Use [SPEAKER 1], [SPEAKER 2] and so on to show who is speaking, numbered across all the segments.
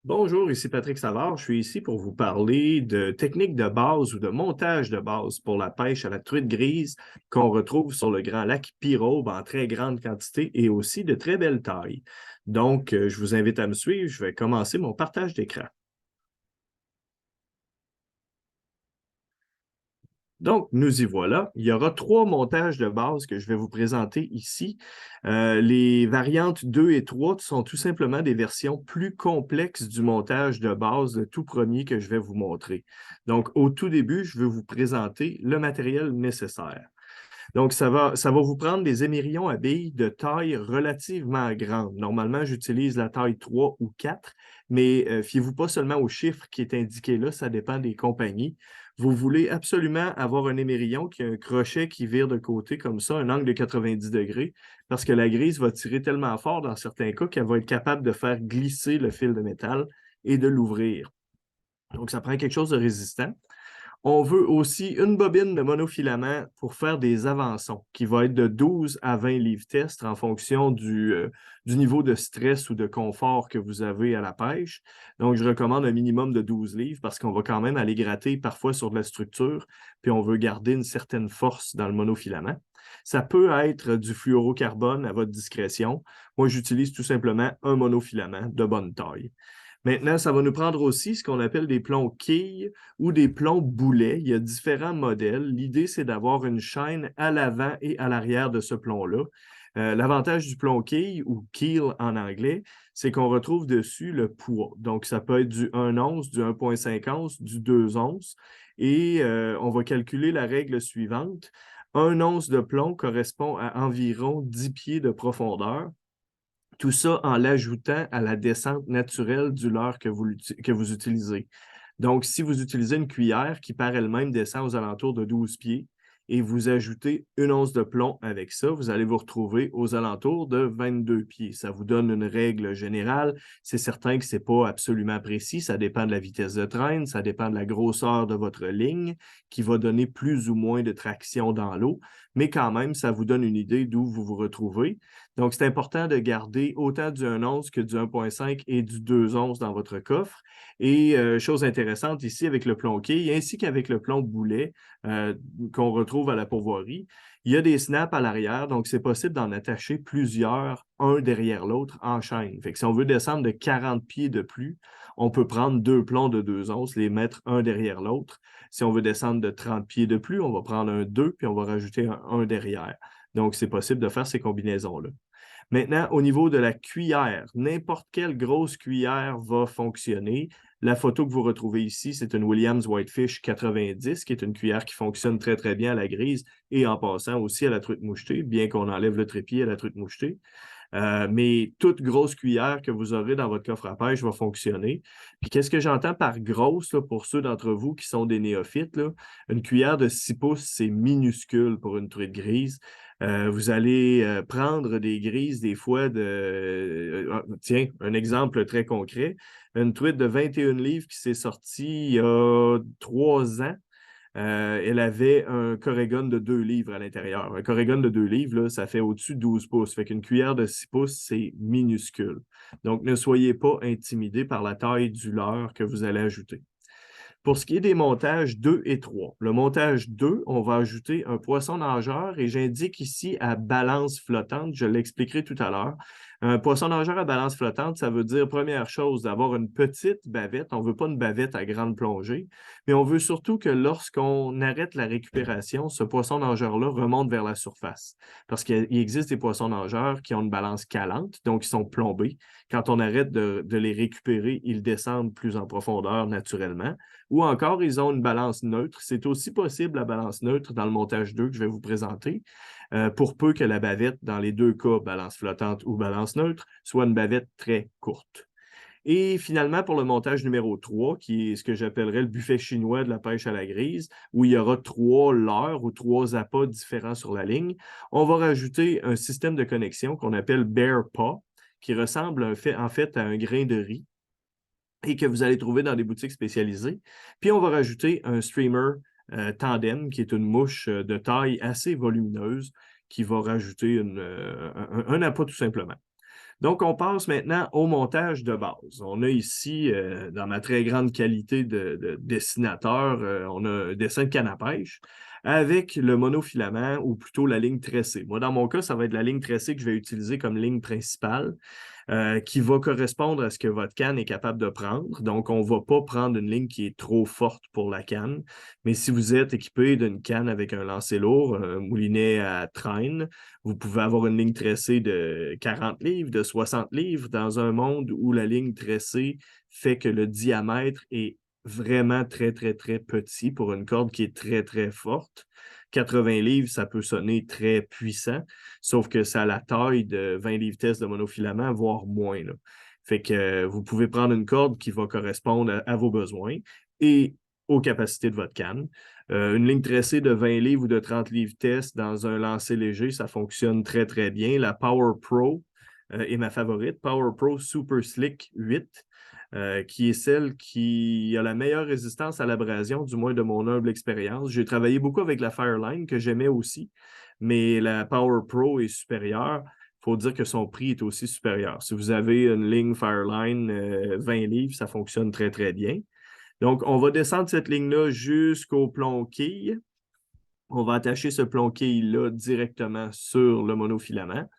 [SPEAKER 1] Bonjour, ici Patrick Savard. Je suis ici pour vous parler de techniques de base ou de montage de base pour la pêche à la truite grise qu'on retrouve sur le Grand Lac Pirobe en très grande quantité et aussi de très belle taille. Donc, je vous invite à me suivre. Je vais commencer mon partage d'écran. Donc, nous y voilà. Il y aura trois montages de base que je vais vous présenter ici. Les variantes 2 et 3 sont tout simplement des versions plus complexes du montage de base, le tout premier que je vais vous montrer. Donc, au tout début, je vais vous présenter le matériel nécessaire. Donc, ça va vous prendre des émerillons à billes de taille relativement grande. Normalement, j'utilise la taille 3 ou 4, mais fiez-vous pas seulement au chiffre qui est indiqué là, ça dépend des compagnies. Vous voulez absolument avoir un émerillon qui a un crochet qui vire de côté comme ça, un angle de 90 degrés, parce que la grise va tirer tellement fort dans certains cas qu'elle va être capable de faire glisser le fil de métal et de l'ouvrir. Donc, ça prend quelque chose de résistant. On veut aussi une bobine de monofilament pour faire des avançons, qui va être de 12 à 20 livres test en fonction du niveau de stress ou de confort que vous avez à la pêche. Donc, je recommande un minimum de 12 livres parce qu'on va quand même aller gratter parfois sur de la structure, puis on veut garder une certaine force dans le monofilament. Ça peut être du fluorocarbone à votre discrétion. Moi, j'utilise tout simplement un monofilament de bonne taille. Maintenant, ça va nous prendre aussi ce qu'on appelle des plombs quilles ou des plombs boulets. Il y a différents modèles. L'idée, c'est d'avoir une chaîne à l'avant et à l'arrière de ce plomb-là. L'avantage du plomb quille ou keel en anglais, c'est qu'on retrouve dessus le poids. Donc, ça peut être du 1 once, du 1,5 once, du 2 onces. Et on va calculer la règle suivante. 1 once de plomb correspond à environ 10 pieds de profondeur. Tout ça en l'ajoutant à la descente naturelle du leurre que vous utilisez. Donc, si vous utilisez une cuillère qui par elle-même descend aux alentours de 12 pieds et vous ajoutez une once de plomb avec ça, vous allez vous retrouver aux alentours de 22 pieds. Ça vous donne une règle générale. C'est certain que ce n'est pas absolument précis. Ça dépend de la vitesse de traîne, ça dépend de la grosseur de votre ligne qui va donner plus ou moins de traction dans l'eau. Mais quand même, ça vous donne une idée d'où vous vous retrouvez. Donc, c'est important de garder autant du 1 once que du 1,5 et du 2 onces dans votre coffre. Et chose intéressante ici avec le plomb quille, ainsi qu'avec le plomb boulet qu'on retrouve à la pourvoirie, il y a des snaps à l'arrière, donc c'est possible d'en attacher plusieurs, un derrière l'autre, en chaîne. Fait que si on veut descendre de 40 pieds de plus, on peut prendre deux plombs de 2 onces, les mettre un derrière l'autre. Si on veut descendre de 30 pieds de plus, on va prendre un 2, puis on va rajouter un derrière. Donc, c'est possible de faire ces combinaisons-là. Maintenant, au niveau de la cuillère, n'importe quelle grosse cuillère va fonctionner. La photo que vous retrouvez ici, c'est une Williams Whitefish 90, qui est une cuillère qui fonctionne très, très bien à la grise et en passant aussi à la truite mouchetée, bien qu'on enlève le trépied à la truite mouchetée. Mais toute grosse cuillère que vous aurez dans votre coffre à pêche va fonctionner. Puis qu'est-ce que j'entends par grosse, là, pour ceux d'entre vous qui sont des néophytes, là? Une cuillère de 6 pouces, c'est minuscule pour une truite grise. Vous allez prendre des grises des fois de... tiens, un exemple très concret. Une truite de 21 livres qui s'est sortie il y a 3 ans. Elle avait un Coregon de 2 livres à l'intérieur. Un Coregon de 2 livres, là, ça fait au-dessus de 12 pouces. Fait qu'une cuillère de 6 pouces, c'est minuscule. Donc, ne soyez pas intimidés par la taille du leurre que vous allez ajouter. Pour ce qui est des montages 2 et 3, le montage 2, on va ajouter un poisson nageur et j'indique ici à balance flottante, je l'expliquerai tout à l'heure. Un poisson nageur à balance flottante, ça veut dire, première chose, d'avoir une petite bavette. On ne veut pas une bavette à grande plongée, mais on veut surtout que lorsqu'on arrête la récupération, ce poisson nageur-là remonte vers la surface. Parce qu'il existe des poissons nageurs qui ont une balance calante, donc ils sont plombés. Quand on arrête de les récupérer, ils descendent plus en profondeur naturellement. Ou encore, ils ont une balance neutre. C'est aussi possible la balance neutre dans le montage 2 que je vais vous présenter, pour peu que la bavette, dans les deux cas, balance flottante ou balance neutre, soit une bavette très courte. Et finalement, pour le montage numéro 3, qui est ce que j'appellerais le buffet chinois de la pêche à la grise, où il y aura 3 leurres ou 3 appâts différents sur la ligne, on va rajouter un système de connexion qu'on appelle Bear Paw, qui ressemble en fait à un grain de riz et que vous allez trouver dans des boutiques spécialisées. Puis on va rajouter un streamer tandem, qui est une mouche de taille assez volumineuse, qui va rajouter un appât tout simplement. Donc, on passe maintenant au montage de base. On a ici, dans ma très grande qualité de dessinateur, on a un dessin de canne à pêche avec le monofilament ou plutôt la ligne tressée. Moi, dans mon cas, ça va être la ligne tressée que je vais utiliser comme ligne principale. Qui va correspondre à ce que votre canne est capable de prendre. Donc, on ne va pas prendre une ligne qui est trop forte pour la canne. Mais si vous êtes équipé d'une canne avec un lancer lourd, un moulinet à traîne, vous pouvez avoir une ligne tressée de 40 livres, de 60 livres, dans un monde où la ligne tressée fait que le diamètre est vraiment très, très, très petit pour une corde qui est très, très forte. 80 livres, ça peut sonner très puissant, sauf que ça a la taille de 20 livres test de monofilament, voire moins, là. Fait que vous pouvez prendre une corde qui va correspondre à vos besoins et aux capacités de votre canne. Une ligne tressée de 20 livres ou de 30 livres test dans un lancer léger, ça fonctionne très, très bien. La Power Pro est ma favorite. Power Pro Super Slick 8. Qui est celle qui a la meilleure résistance à l'abrasion, du moins de mon humble expérience. J'ai travaillé beaucoup avec la Fireline, que j'aimais aussi, mais la Power Pro est supérieure. Il faut dire que son prix est aussi supérieur. Si vous avez une ligne Fireline 20 livres, ça fonctionne très, très bien. Donc, on va descendre cette ligne-là jusqu'au plomb-quille. On va attacher ce plomb-quille-là directement sur le monofilament.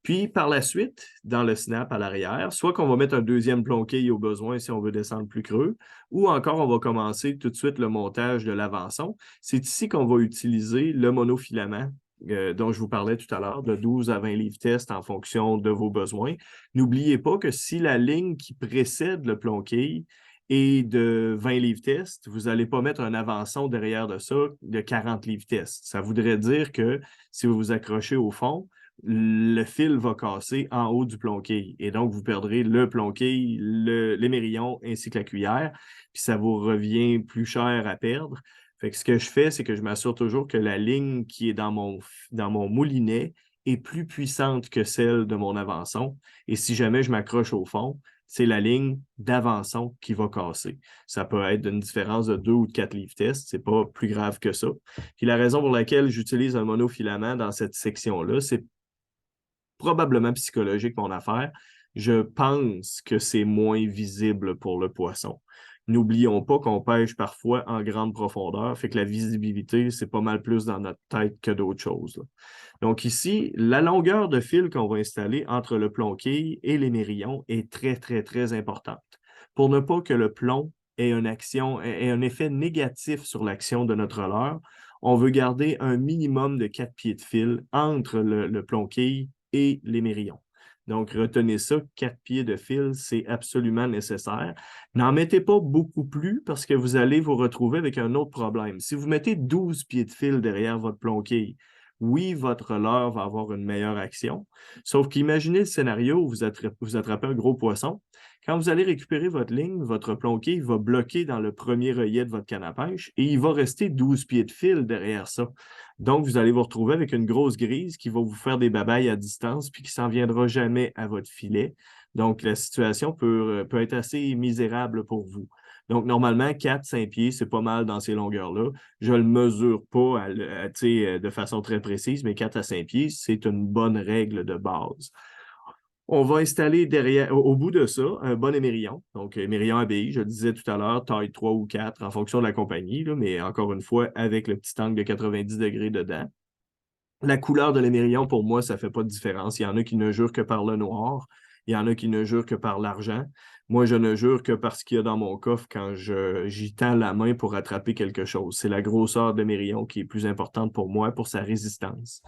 [SPEAKER 1] Puis, par la suite, dans le snap à l'arrière, soit qu'on va mettre un deuxième plomb-quille au besoin si on veut descendre plus creux, ou encore on va commencer tout de suite le montage de l'avançon. C'est ici qu'on va utiliser le monofilament dont je vous parlais tout à l'heure, de 12 à 20 livres test en fonction de vos besoins. N'oubliez pas que si la ligne qui précède le plomb-quille est de 20 livres test, vous n'allez pas mettre un avançon derrière de ça de 40 livres test. Ça voudrait dire que si vous vous accrochez au fond, le fil va casser en haut du plomb-quille. Et donc, vous perdrez le plomb-quille, l'émerillon ainsi que la cuillère. Puis ça vous revient plus cher à perdre. Fait que ce que je fais, c'est que je m'assure toujours que la ligne qui est dans mon moulinet est plus puissante que celle de mon avançon. Et si jamais je m'accroche au fond, c'est la ligne d'avançon qui va casser. Ça peut être d'une différence de 2 ou de 4 livres test. C'est pas plus grave que ça. Puis la raison pour laquelle j'utilise un monofilament dans cette section-là, c'est probablement psychologique, mon affaire. Je pense que c'est moins visible pour le poisson. N'oublions pas qu'on pêche parfois en grande profondeur, fait que la visibilité, c'est pas mal plus dans notre tête que d'autres choses, là. Donc ici, la longueur de fil qu'on va installer entre le plomb-quille et l'émerillon est très, très, très importante. Pour ne pas que le plomb ait une action, ait un effet négatif sur l'action de notre leurre, on veut garder un minimum de 4 pieds de fil entre le plomb-quille et l'émerillon. Donc, retenez ça, 4 pieds de fil, c'est absolument nécessaire. N'en mettez pas beaucoup plus parce que vous allez vous retrouver avec un autre problème. Si vous mettez 12 pieds de fil derrière votre plomb-quille, oui, votre leurre va avoir une meilleure action, sauf qu'imaginez le scénario où vous attrapez un gros poisson. Quand vous allez récupérer votre ligne, votre plomb-quille va bloquer dans le premier œillet de votre canne à pêche et il va rester 12 pieds de fil derrière ça. Donc, vous allez vous retrouver avec une grosse grise qui va vous faire des babayes à distance puis qui ne s'en viendra jamais à votre filet. Donc, la situation peut être assez misérable pour vous. Donc, normalement, 4-5 pieds, c'est pas mal dans ces longueurs-là. Je ne le mesure pas de façon très précise, mais 4 à 5 pieds, c'est une bonne règle de base. On va installer derrière, au bout de ça, un bon émerillon. Donc, émerillon ABI, je le disais tout à l'heure, taille 3 ou 4 en fonction de la compagnie, là, mais encore une fois, avec le petit angle de 90 degrés dedans. La couleur de l'émerillon, pour moi, ça ne fait pas de différence. Il y en a qui ne jurent que par le noir. Il y en a qui ne jurent que par l'argent. Moi, je ne jure que par ce qu'il y a dans mon coffre quand j'y tends la main pour attraper quelque chose. C'est la grosseur de l'émerillon qui est plus importante pour moi, pour sa résistance.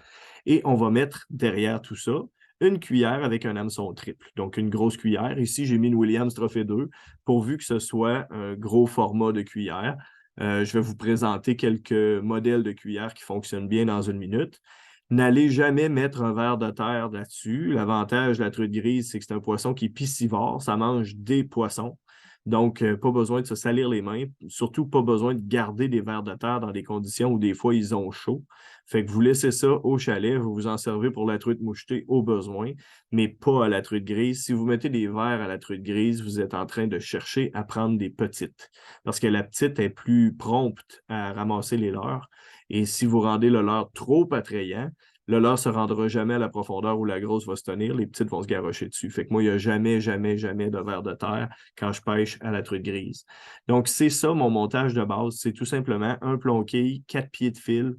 [SPEAKER 1] Et on va mettre derrière tout ça une cuillère avec un hameçon triple. Donc, une grosse cuillère. Ici, j'ai mis une Williams Trophy 2 pourvu que ce soit un gros format de cuillère. Je vais vous présenter quelques modèles de cuillères qui fonctionnent bien dans une minute. N'allez jamais mettre un verre de terre là-dessus. L'avantage de la truite grise, c'est que c'est un poisson qui est piscivore. Ça mange des poissons. Donc, pas besoin de se salir les mains. Surtout, pas besoin de garder des vers de terre dans des conditions où des fois, ils ont chaud. Fait que vous laissez ça au chalet, vous vous en servez pour la truite mouchetée au besoin, mais pas à la truite grise. Si vous mettez des vers à la truite grise, vous êtes en train de chercher à prendre des petites. Parce que la petite est plus prompte à ramasser les leurres. Et si vous rendez le leurre trop attrayant, le leurre ne se rendra jamais à la profondeur où la grosse va se tenir, les petites vont se garrocher dessus. Fait que moi, il n'y a jamais, jamais, jamais de vers de terre quand je pêche à la truite grise. Donc, c'est ça mon montage de base. C'est tout simplement un plomb-quille, 4 pieds de fil,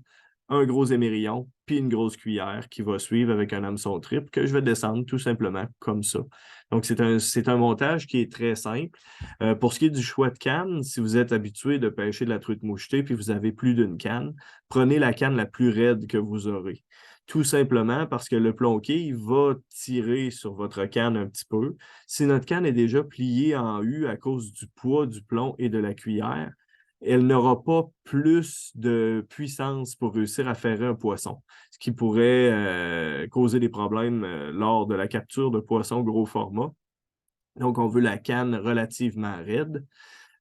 [SPEAKER 1] un gros émerillon, puis une grosse cuillère qui va suivre avec un hameçon triple que je vais descendre tout simplement comme ça. Donc, c'est un montage qui est très simple. Pour ce qui est du choix de canne, si vous êtes habitué de pêcher de la truite mouchetée puis vous avez plus d'une canne, prenez la canne la plus raide que vous aurez. Tout simplement parce que le plomb-quille va tirer sur votre canne un petit peu. Si notre canne est déjà pliée en U à cause du poids du plomb et de la cuillère, elle n'aura pas plus de puissance pour réussir à ferrer un poisson, ce qui pourrait causer des problèmes lors de la capture de poissons gros format. Donc, on veut la canne relativement raide.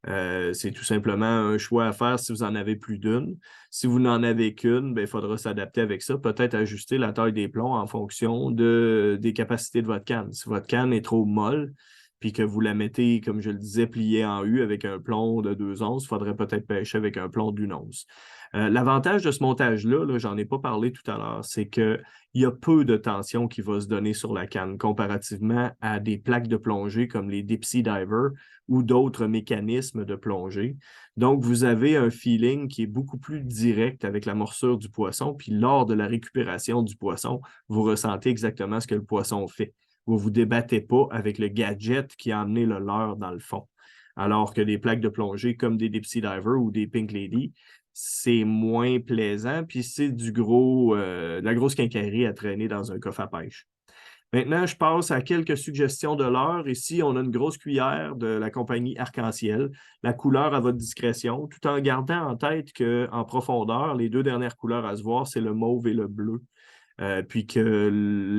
[SPEAKER 1] C'est tout simplement un choix à faire si vous en avez plus d'une. Si vous n'en avez qu'une, il faudra s'adapter avec ça. Peut-être ajuster la taille des plombs en fonction des capacités de votre canne. Si votre canne est trop molle, puis que vous la mettez, comme je le disais, pliée en U avec un plomb de 2 onces, il faudrait peut-être pêcher avec un plomb d'1 once. L'avantage de ce montage-là, là, j'en ai pas parlé tout à l'heure, c'est qu'il y a peu de tension qui va se donner sur la canne comparativement à des plaques de plongée comme les Deep Sea Diver ou d'autres mécanismes de plongée. Donc, vous avez un feeling qui est beaucoup plus direct avec la morsure du poisson, puis lors de la récupération du poisson, vous ressentez exactement ce que le poisson fait. Vous ne vous débattez pas avec le gadget qui a amené le leurre dans le fond. Alors que des plaques de plongée comme des Deep Sea Diver ou des Pink Lady, c'est moins plaisant, puis c'est de la grosse quincaillerie à traîner dans un coffre à pêche. Maintenant, je passe à quelques suggestions de leurre. Ici, on a une grosse cuillère de la compagnie Arc-en-Ciel. La couleur à votre discrétion, tout en gardant en tête qu'en profondeur, les deux dernières couleurs à se voir, c'est le mauve et le bleu. Puis que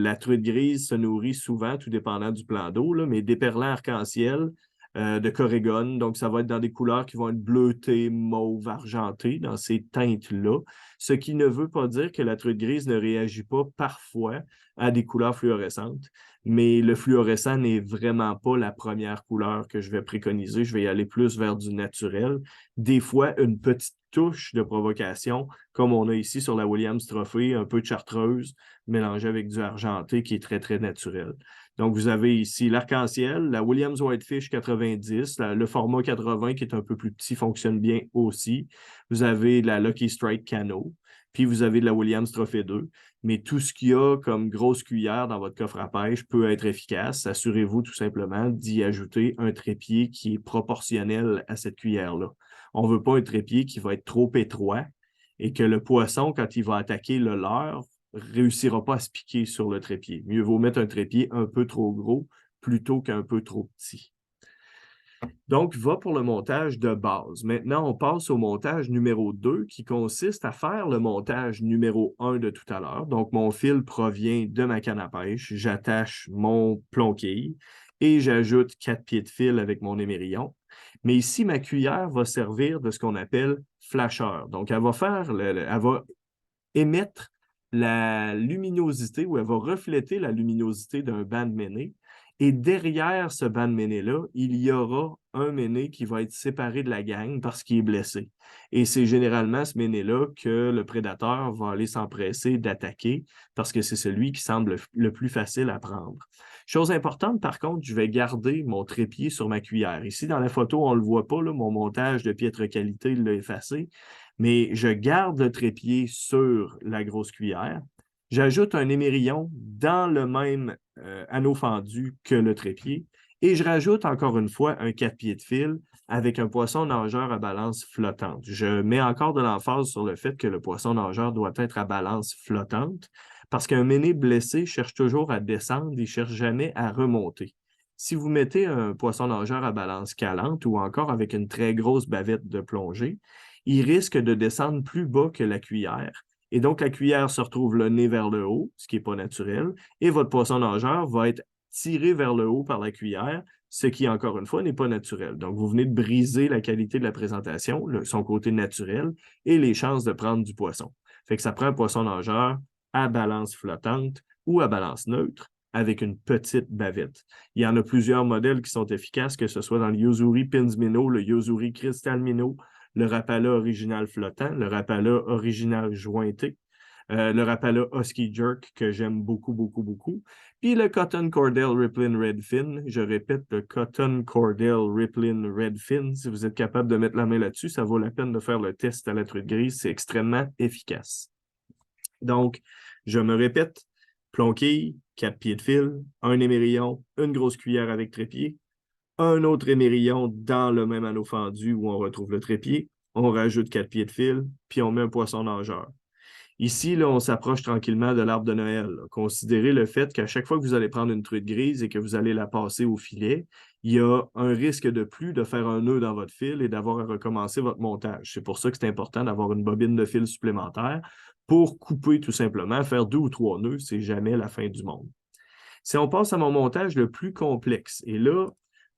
[SPEAKER 1] la truite grise se nourrit souvent, tout dépendant du plan d'eau, mais d'éperlans arc-en-ciel, de corégone. Donc, ça va être dans des couleurs qui vont être bleutées, mauve, argentées, dans ces teintes-là. Ce qui ne veut pas dire que la truite grise ne réagit pas parfois à des couleurs fluorescentes. Mais le fluorescent n'est vraiment pas la première couleur que je vais préconiser. Je vais y aller plus vers du naturel. Des fois, une petite touche de provocation, comme on a ici sur la Williams Trophy, un peu de chartreuse mélangée avec du argenté qui est très, très naturel. Donc, vous avez ici l'arc-en-ciel, la Williams Whitefish 90, le format 80 qui est un peu plus petit fonctionne bien aussi. Vous avez de la Lucky Strike Cano, puis vous avez de la Williams Trophy 2. Mais tout ce qu'il y a comme grosse cuillère dans votre coffre à pêche peut être efficace. Assurez-vous tout simplement d'y ajouter un trépied qui est proportionnel à cette cuillère-là. On ne veut pas un trépied qui va être trop étroit et que le poisson, quand il va attaquer le leurre, réussira pas à se piquer sur le trépied. Mieux vaut mettre un trépied un peu trop gros plutôt qu'un peu trop petit. Donc, va pour le montage de base. Maintenant, on passe au montage numéro 2 qui consiste à faire le montage numéro 1 de tout à l'heure. Donc, mon fil provient de ma canne à pêche. J'attache mon plomb-quille et j'ajoute 4 pieds de fil avec mon émerillon. Mais ici, ma cuillère va servir de ce qu'on appelle flasheur. Donc, elle va émettre la luminosité ou elle va refléter la luminosité d'un banc de méné. Et derrière ce banc de méné-là, il y aura un méné qui va être séparé de la gang parce qu'il est blessé. Et c'est généralement ce méné-là que le prédateur va aller s'empresser d'attaquer parce que c'est celui qui semble le plus facile à prendre. Chose importante, par contre, je vais garder mon trépied sur ma cuillère. Ici, dans la photo, on ne le voit pas, là, mon montage de piètre qualité l'a effacé, mais je garde le trépied sur la grosse cuillère. J'ajoute un émerillon dans le même anneau fendu que le trépied et je rajoute encore une fois un 4 pieds de fil avec un poisson nageur à balance flottante. Je mets encore de l'emphase sur le fait que le poisson nageur doit être à balance flottante parce qu'un méné blessé cherche toujours à descendre, il ne cherche jamais à remonter. Si vous mettez un poisson nageur à balance calante ou encore avec une très grosse bavette de plongée, il risque de descendre plus bas que la cuillère. Et donc, la cuillère se retrouve le nez vers le haut, ce qui n'est pas naturel, et votre poisson nageur va être tiré vers le haut par la cuillère, ce qui, encore une fois, n'est pas naturel. Donc, vous venez de briser la qualité de la présentation, son côté naturel, et les chances de prendre du poisson. Fait que ça prend un poisson nageur à balance flottante ou à balance neutre avec une petite bavette. Il y en a plusieurs modèles qui sont efficaces, que ce soit dans le Yo-Zuri Pins Minnow, le Yo-Zuri Crystal Minnow, le Rapala original flottant, le Rapala original jointé. le Rapala Husky Jerk que j'aime beaucoup, beaucoup, beaucoup. Puis le Cotton Cordell Riplin Redfin. Je répète, le Cotton Cordell Riplin Redfin. Si vous êtes capable de mettre la main là-dessus, ça vaut la peine de faire le test à la truite grise. C'est extrêmement efficace. Donc, je me répète, plonquille, 4 pieds de fil, un émerillon, une grosse cuillère avec trépied, un autre émerillon dans le même anneau fendu où on retrouve le trépied, on rajoute 4 pieds de fil, puis on met un poisson nageur. Ici, là, on s'approche tranquillement de l'arbre de Noël. Là. Considérez le fait qu'à chaque fois que vous allez prendre une truite grise et que vous allez la passer au filet, il y a un risque de plus de faire un nœud dans votre fil et d'avoir à recommencer votre montage. C'est pour ça que c'est important d'avoir une bobine de fil supplémentaire pour couper tout simplement, faire 2 ou 3 nœuds, c'est jamais la fin du monde. Si on passe à mon montage le plus complexe, et là,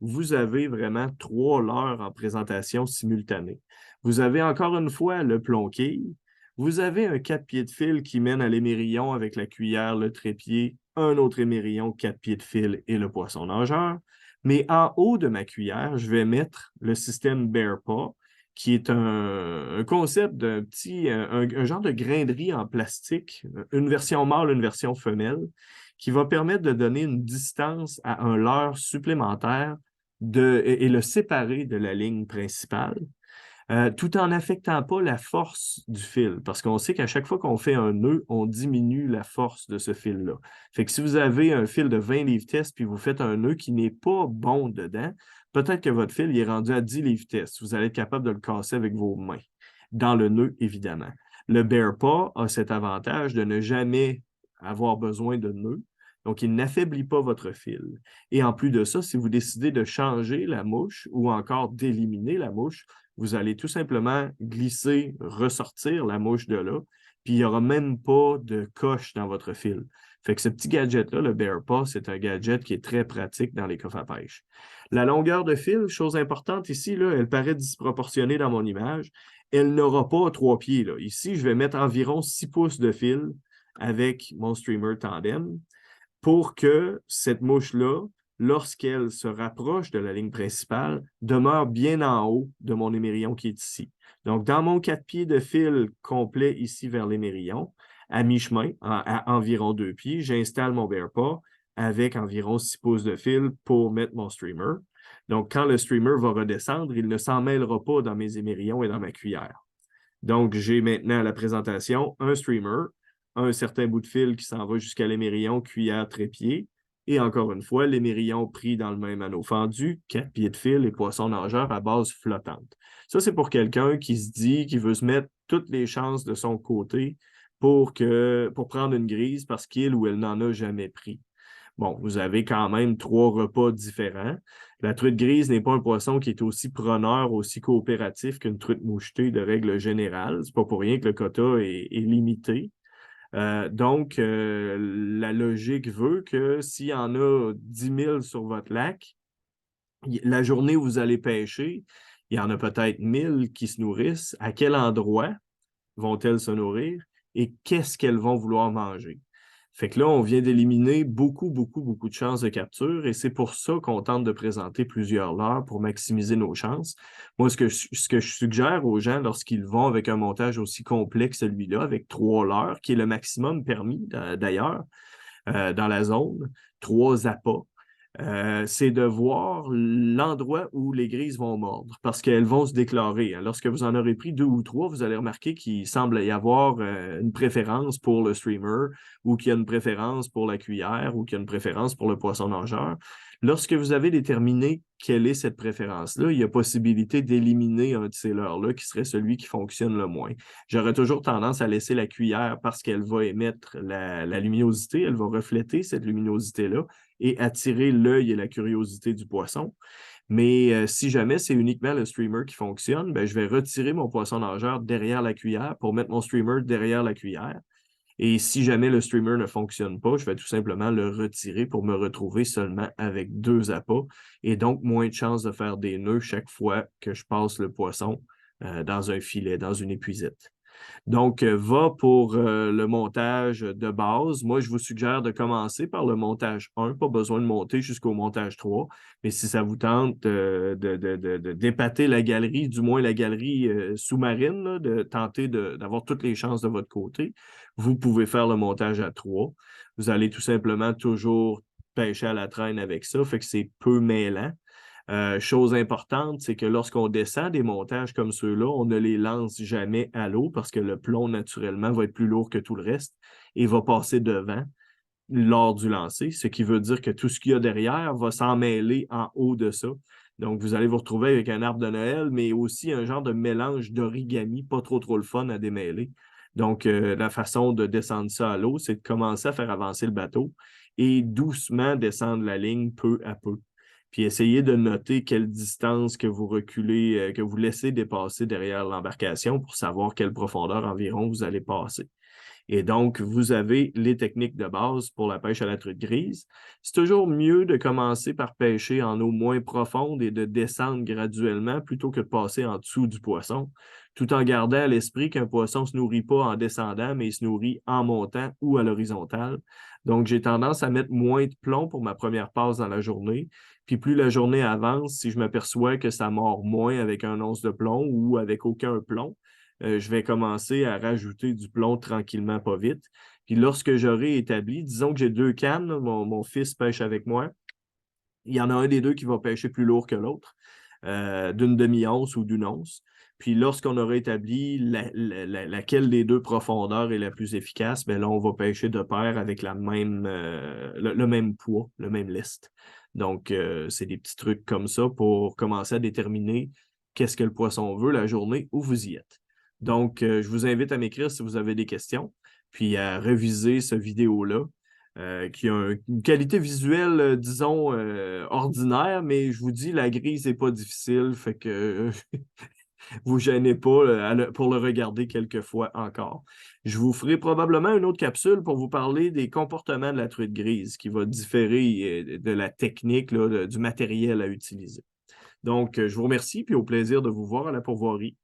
[SPEAKER 1] vous avez vraiment 3 leurres en présentation simultanée. Vous avez encore une fois le plonquille, vous avez un 4 pieds de fil qui mène à l'émerillon avec la cuillère, le trépied, un autre émerillon, 4 pieds de fil et le poisson nageur. Mais en haut de ma cuillère, je vais mettre le système Bear Paw, qui est un concept d'un petit, un genre de grain de riz en plastique, une version mâle, une version femelle, qui va permettre de donner une distance à un leurre supplémentaire et le séparer de la ligne principale, tout en n'affectant pas la force du fil, parce qu'on sait qu'à chaque fois qu'on fait un nœud, on diminue la force de ce fil-là. Fait que si vous avez un fil de 20 livres test puis vous faites un nœud qui n'est pas bon dedans, peut-être que votre fil il est rendu à 10 livres test. Vous allez être capable de le casser avec vos mains, dans le nœud, évidemment. Le Bear Paw a cet avantage de ne jamais avoir besoin de nœud. Donc, il n'affaiblit pas votre fil. Et en plus de ça, si vous décidez de changer la mouche ou encore d'éliminer la mouche, vous allez tout simplement glisser, ressortir la mouche de là, puis il n'y aura même pas de coche dans votre fil. Fait que ce petit gadget-là, le Bear Paw, c'est un gadget qui est très pratique dans les coffres à pêche. La longueur de fil, chose importante ici, là, elle paraît disproportionnée dans mon image. Elle n'aura pas 3 pieds. Là. Ici, je vais mettre environ 6 pouces de fil avec mon streamer tandem pour que cette mouche-là, lorsqu'elle se rapproche de la ligne principale, demeure bien en haut de mon émerillon qui est ici. Donc, dans mon 4 pieds de fil complet ici vers l'émerillon, à mi-chemin, à environ 2 pieds, j'installe mon Bear Paw avec environ 6 pouces de fil pour mettre mon streamer. Donc, quand le streamer va redescendre, il ne s'en mêlera pas dans mes émerillons et dans ma cuillère. Donc, j'ai maintenant à la présentation un streamer, un certain bout de fil qui s'en va jusqu'à l'émerillon, cuillère, trépied. Et encore une fois, l'émerillon pris dans le même anneau fendu, 4 pieds de fil et poisson nageur à base flottante. Ça, c'est pour quelqu'un qui se dit qu'il veut se mettre toutes les chances de son côté pour prendre une grise parce qu'il ou elle n'en a jamais pris. Bon, vous avez quand même 3 repas différents. La truite grise n'est pas un poisson qui est aussi preneur, aussi coopératif qu'une truite mouchetée de règle générale. C'est pas pour rien que le quota est limité. Donc, la logique veut que s'il y en a 10 000 sur votre lac, la journée où vous allez pêcher, il y en a peut-être 1000 qui se nourrissent. À quel endroit vont-elles se nourrir et qu'est-ce qu'elles vont vouloir manger? Fait que là, on vient d'éliminer beaucoup, beaucoup, beaucoup de chances de capture et c'est pour ça qu'on tente de présenter plusieurs leurres pour maximiser nos chances. Moi, ce que je suggère aux gens lorsqu'ils vont avec un montage aussi complet que celui-là, avec 3 leurres, qui est le maximum permis d'ailleurs dans la zone, 3 appâts, c'est de voir l'endroit où les grises vont mordre parce qu'elles vont se déclarer. Lorsque vous en aurez pris 2 ou 3, vous allez remarquer qu'il semble y avoir une préférence pour le streamer ou qu'il y a une préférence pour la cuillère ou qu'il y a une préférence pour le poisson nageur. Lorsque vous avez déterminé quelle est cette préférence-là, il y a possibilité d'éliminer un de ces leurres-là qui serait celui qui fonctionne le moins. J'aurais toujours tendance à laisser la cuillère parce qu'elle va émettre la luminosité, elle va refléter cette luminosité-là et attirer l'œil et la curiosité du poisson. Mais si jamais c'est uniquement le streamer qui fonctionne, ben, je vais retirer mon poisson nageur derrière la cuillère pour mettre mon streamer derrière la cuillère. Et si jamais le streamer ne fonctionne pas, je vais tout simplement le retirer pour me retrouver seulement avec 2 appâts et donc moins de chances de faire des nœuds chaque fois que je passe le poisson dans un filet, dans une épuisette. Donc, va pour le montage de base. Moi, je vous suggère de commencer par le montage 1, pas besoin de monter jusqu'au montage 3. Mais si ça vous tente d'épater la galerie, du moins la galerie sous-marine, là, de tenter d'avoir toutes les chances de votre côté, vous pouvez faire le montage à 3. Vous allez tout simplement toujours pêcher à la traîne avec ça, fait que c'est peu mêlant. Chose importante, c'est que lorsqu'on descend des montages comme ceux-là, on ne les lance jamais à l'eau parce que le plomb, naturellement, va être plus lourd que tout le reste et va passer devant lors du lancer, ce qui veut dire que tout ce qu'il y a derrière va s'en mêler en haut de ça. Donc, vous allez vous retrouver avec un arbre de Noël, mais aussi un genre de mélange d'origami, pas trop le fun à démêler. Donc, la façon de descendre ça à l'eau, c'est de commencer à faire avancer le bateau et doucement descendre la ligne peu à peu. Puis essayez de noter quelle distance que vous reculez, que vous laissez dépasser derrière l'embarcation pour savoir quelle profondeur environ vous allez passer. Et donc, vous avez les techniques de base pour la pêche à la truite grise. C'est toujours mieux de commencer par pêcher en eau moins profonde et de descendre graduellement plutôt que de passer en dessous du poisson, tout en gardant à l'esprit qu'un poisson ne se nourrit pas en descendant, mais il se nourrit en montant ou à l'horizontale. Donc, j'ai tendance à mettre moins de plomb pour ma première passe dans la journée. Puis plus la journée avance, si je m'aperçois que ça mord moins avec un once de plomb ou avec aucun plomb, je vais commencer à rajouter du plomb tranquillement, pas vite. Puis lorsque j'aurai établi, disons que j'ai 2 cannes, mon fils pêche avec moi, il y en a un des deux qui va pêcher plus lourd que l'autre, d'une demi-once ou d'une once. Puis lorsqu'on aura établi laquelle des deux profondeurs est la plus efficace, bien là, on va pêcher de pair avec le même poids, le même lest. Donc, c'est des petits trucs comme ça pour commencer à déterminer qu'est-ce que le poisson veut la journée où vous y êtes. Donc, je vous invite à m'écrire si vous avez des questions, puis à réviser ce vidéo-là, qui a une qualité visuelle, disons, ordinaire, mais je vous dis, la grise n'est pas difficile, fait que vous gênez pas pour le regarder quelques fois encore. Je vous ferai probablement une autre capsule pour vous parler des comportements de la truite grise, qui va différer de la technique, là, du matériel à utiliser. Donc, je vous remercie, puis au plaisir de vous voir à la pourvoirie.